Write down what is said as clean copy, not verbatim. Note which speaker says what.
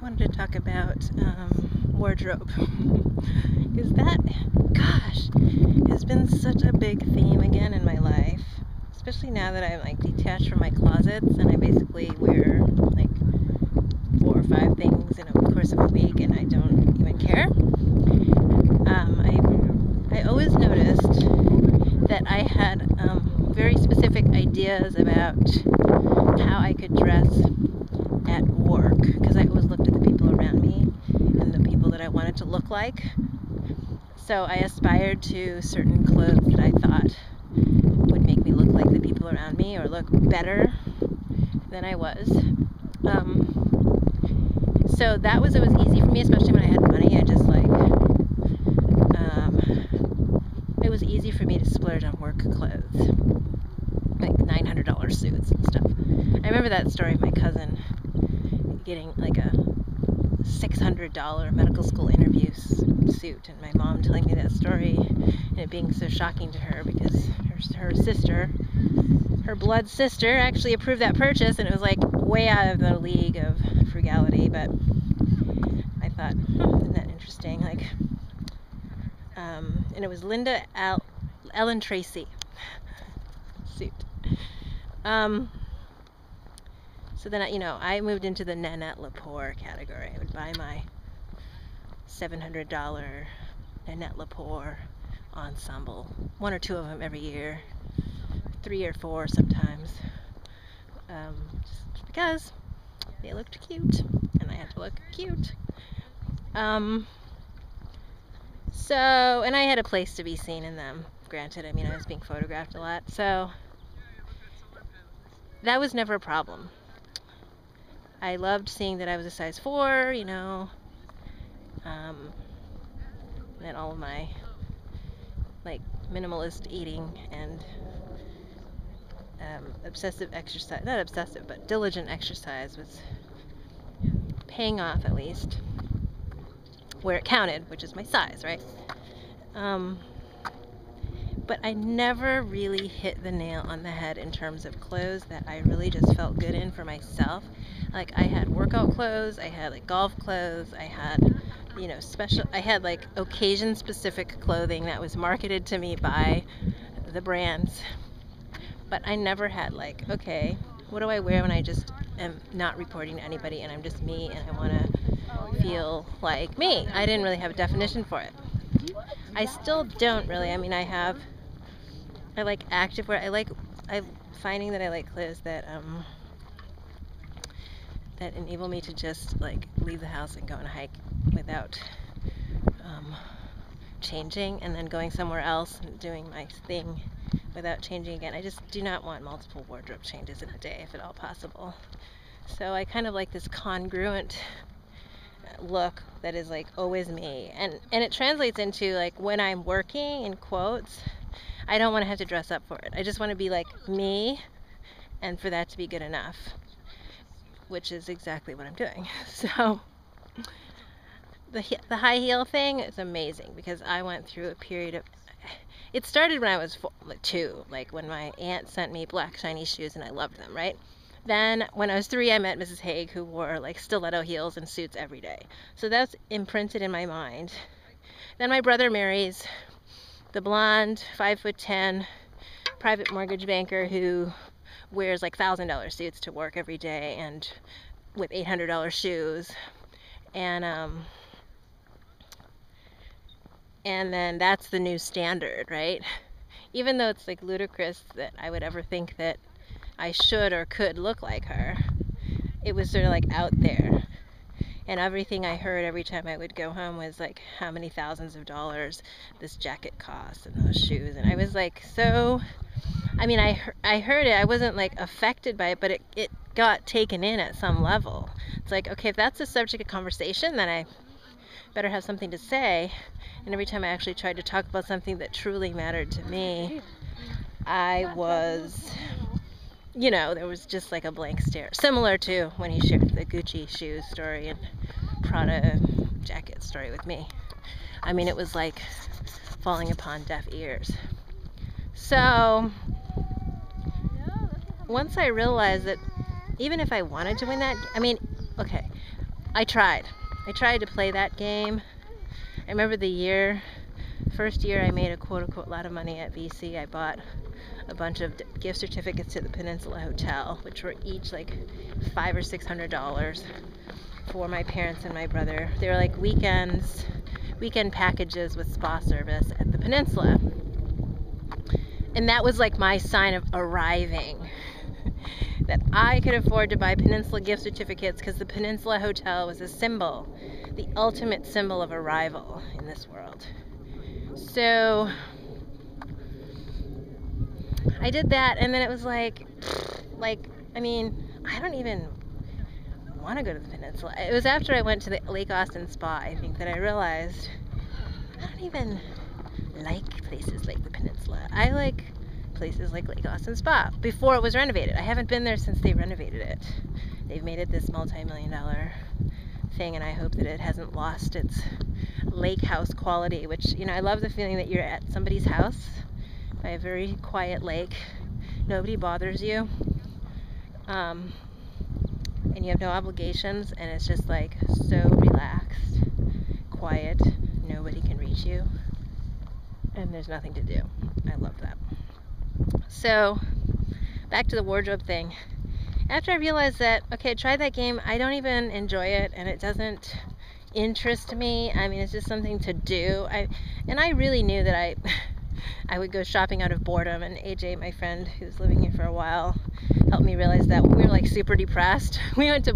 Speaker 1: wanted to talk about wardrobe because that, gosh, has been such a big theme again in my life, especially now that I'm like detached from my closets and I basically wear like 4 or 5 things in the course of a week and I don't even care. I always noticed that I had very specific ideas about how I could dress at work because I always looked at the people around me and the people that I wanted to look like. So I aspired to certain clothes that I thought would make me look like the people around me or look better than I was. So that was always easy for me, especially when I had money. It was easy for me to splurge on work clothes, like $900 suits and stuff. I remember that story of my cousin getting like a $600 medical school interview suit, and my mom telling me that story and it being so shocking to her because her sister, her blood sister, actually approved that purchase, and it was like way out of the league of frugality. But I thought, isn't that interesting? Like, and it was Ellen Tracy suit. So then, I moved into the Nanette Lepore category. I would buy my $700 Nanette Lepore ensemble, 1 or 2 of them every year, 3 or 4 sometimes, just because they looked cute, and I had to look cute. And I had a place to be seen in them. Granted, I was being photographed a lot, so that was never a problem. I loved seeing that I was a size 4, and all of my like minimalist eating and obsessive exercise, not obsessive, but diligent exercise was paying off, at least where it counted, which is my size, right? But I never really hit the nail on the head in terms of clothes that I really just felt good in for myself. Like, I had workout clothes, I had like golf clothes, I had I had like occasion specific clothing that was marketed to me by the brands. But I never had like, okay, what do I wear when I just am not reporting to anybody and I'm just me and I want to feel like me? I didn't really have a definition for it. I still don't really. I like activewear. I'm finding that I like clothes that that enable me to just like leave the house and go on a hike without changing, and then going somewhere else and doing my thing without changing again. I just do not want multiple wardrobe changes in a day, if at all possible. So I kind of like this congruent look that is like always me, and it translates into like when I'm working, in quotes, I don't want to have to dress up for it. I just want to be like me, and for that to be good enough, which is exactly what I'm doing. So the high heel thing is amazing because I went through a period of, it started when I was 2, like when my aunt sent me black shiny shoes and I loved them, right? Then when I was 3, I met Mrs. Haig, who wore like stiletto heels and suits every day. So that's imprinted in my mind. Then my brother marries the blonde, 5'10", private mortgage banker who wears like $1,000 suits to work every day and with $800 shoes. And then that's the new standard, right? Even though it's like ludicrous that I would ever think that I should or could look like her, it was sort of like out there. And everything I heard every time I would go home was like how many thousands of dollars this jacket costs and those shoes. And I was like, I heard it. I wasn't like affected by it, but it got taken in at some level. It's like, okay, if that's the subject of conversation, then I better have something to say. And every time I actually tried to talk about something that truly mattered to me, I was, there was just like a blank stare. Similar to when he shared the Gucci shoes story and Prada jacket story with me. It was like falling upon deaf ears. So once I realized that even if I wanted to win that, okay, I tried to play that game. I remember the first year I made a quote-unquote lot of money at VC. I bought a bunch of gift certificates to the Peninsula Hotel, which were each like $500 or $600 for my parents and my brother. They were like weekend packages with spa service at the Peninsula. And that was like my sign of arriving. That I could afford to buy Peninsula gift certificates because the Peninsula Hotel was a symbol, the ultimate symbol of arrival in this world. So I did that, and then it was like, I mean, I don't even want to go to the Peninsula. It was after I went to the Lake Austin Spa, I think, that I realized I don't even like places like the Peninsula. I like places like Lake Austin Spa before it was renovated. I haven't been there since they renovated it. They've made it this multi-million-dollar thing, and I hope that it hasn't lost its lake house quality, which, you know, I love the feeling that you're at somebody's house by a very quiet lake. Nobody bothers you. And you have no obligations, and it's just like so relaxed, quiet, nobody can reach you, and there's nothing to do. I love that. So, back to the wardrobe thing. After I realized that, okay, I tried that game, I don't even enjoy it, and it doesn't interest me. I mean, it's just something to do. I really knew that I would go shopping out of boredom, and AJ, my friend who's living here for a while, helped me realize that we were like super depressed. We went to